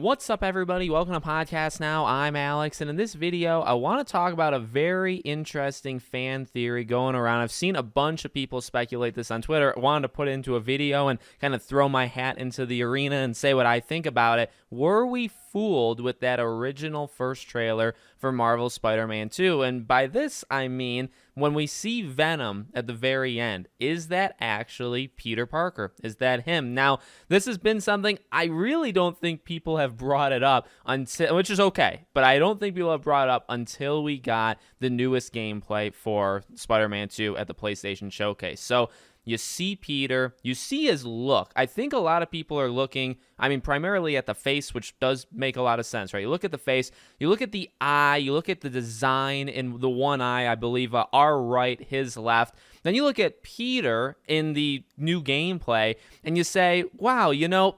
What's up, everybody? Welcome to Podcast Now. I'm Alex, and in this video, I want to talk about a very interesting fan theory going around. I've seen a bunch of people speculate this on Twitter. I wanted to put it into a video and kind of throw my hat into the arena and say what I think about it. Were we fooled with that original first trailer for Marvel's Spider-Man 2? And by this, I mean, when we see Venom at the very end, is that actually Peter Parker? Is that him? Now, this has been something I really don't think people have brought it up until, which is okay, but I don't think people have brought it up until we got the newest gameplay for Spider-Man 2 at the PlayStation Showcase. So you see Peter, you see his look. I think a lot of people are looking, primarily at the face, which does make a lot of sense, right? You look at the face, you look at the eye, you look at the design in the one eye, I believe, our right, his left. Then you look at Peter in the new gameplay, and you say, wow,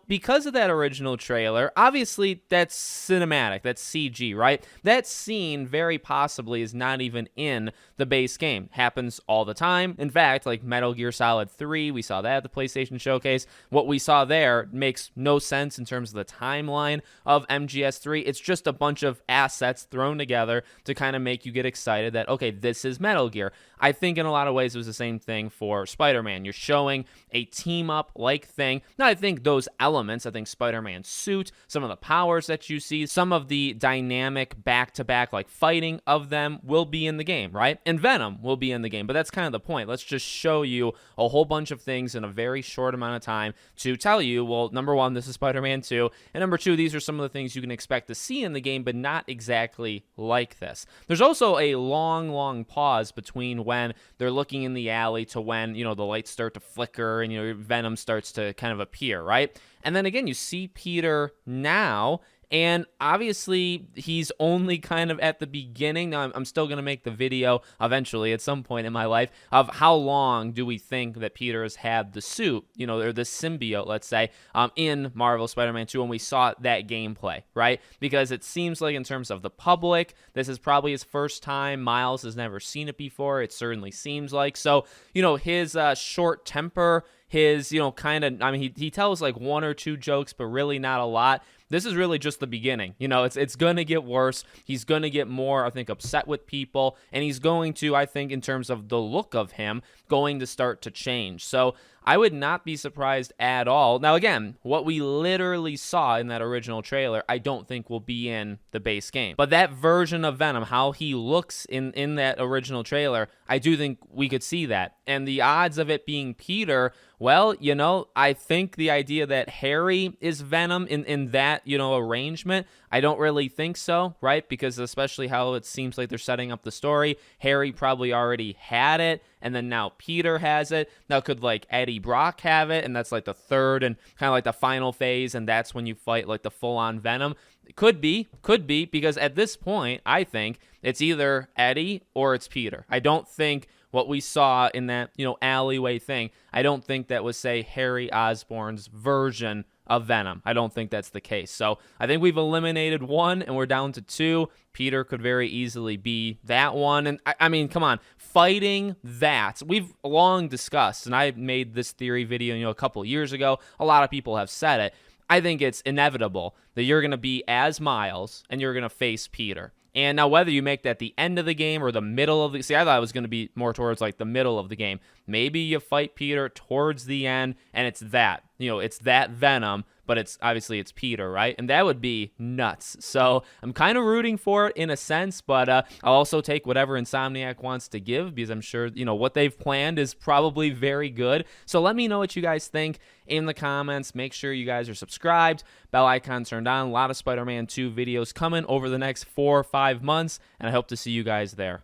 because of that original trailer, obviously that's cinematic, that's CG, right? That scene very possibly is not even in the base game. Happens all the time. In fact, like Metal Gear Solid 3, we saw that at the PlayStation Showcase. What we saw there makes no sense in terms of the timeline of MGS3. It's just a bunch of assets thrown together to kind of make you get excited that, okay, this is Metal Gear. I think in a lot of ways it was the same thing for Spider-Man. You're showing a team-up like thing. Now, I think those elements, I think Spider-Man's suit, some of the powers that you see, some of the dynamic back-to-back like fighting of them will be in the game, right? And Venom will be in the game, but that's kind of the point. Let's just show you a whole bunch of things in a very short amount of time to tell you, well, number one, this is Spider-Man 2, and number two, these are some of the things you can expect to see in the game, but not exactly like this. There's also a long pause between when they're looking in the alley to when, the lights start to flicker and, Venom starts to kind of appear, right? And then again, you see Peter now, and obviously, he's only kind of at the beginning. Now, I'm still going to make the video eventually at some point in my life of how long do we think that Peter has had the suit, or the symbiote, let's say, in Marvel Spider-Man 2 when we saw that gameplay, right? Because it seems like in terms of the public, this is probably his first time. Miles has never seen it before. It certainly seems like. So, his short temper, his, he tells like one or two jokes, but really not a lot. This is really just the beginning. It's going to get worse. He's going to get more, I think, upset with people. And he's going to, I think, in terms of the look of him, going to start to change. So I would not be surprised at all. Now, again, what we literally saw in that original trailer, I don't think will be in the base game. But that version of Venom, how he looks in that original trailer, I do think we could see that. And the odds of it being Peter, well, I think the idea that Harry is Venom in that, arrangement, I don't really think so, right? Because especially how it seems like they're setting up the story, Harry probably already had it, and then now Peter has it. Now, could like Eddie Brock have it, and that's like the third and kind of like the final phase, and that's when you fight like the full-on Venom? Could be, because at this point, I think it's either Eddie or it's Peter. I don't think what we saw in that, alleyway thing, I don't think that was, say, Harry Osborn's version of Venom. I don't think that's the case. So I think we've eliminated one and we're down to two. Peter could very easily be that one. And I mean, come on, fighting that. We've long discussed, and I made this theory video, a couple years ago. A lot of people have said it. I think it's inevitable that you're going to be as Miles and you're going to face Peter. And now whether you make that the end of the game or the middle of the... See, I thought it was going to be more towards like the middle of the game. Maybe you fight Peter towards the end and it's that. It's that Venom, but it's Peter, right? And that would be nuts. So I'm kind of rooting for it in a sense, but I'll also take whatever Insomniac wants to give because I'm sure, what they've planned is probably very good. So let me know what you guys think in the comments. Make sure you guys are subscribed, bell icon turned on. A lot of Spider-Man 2 videos coming over the next 4 or 5 months, and I hope to see you guys there.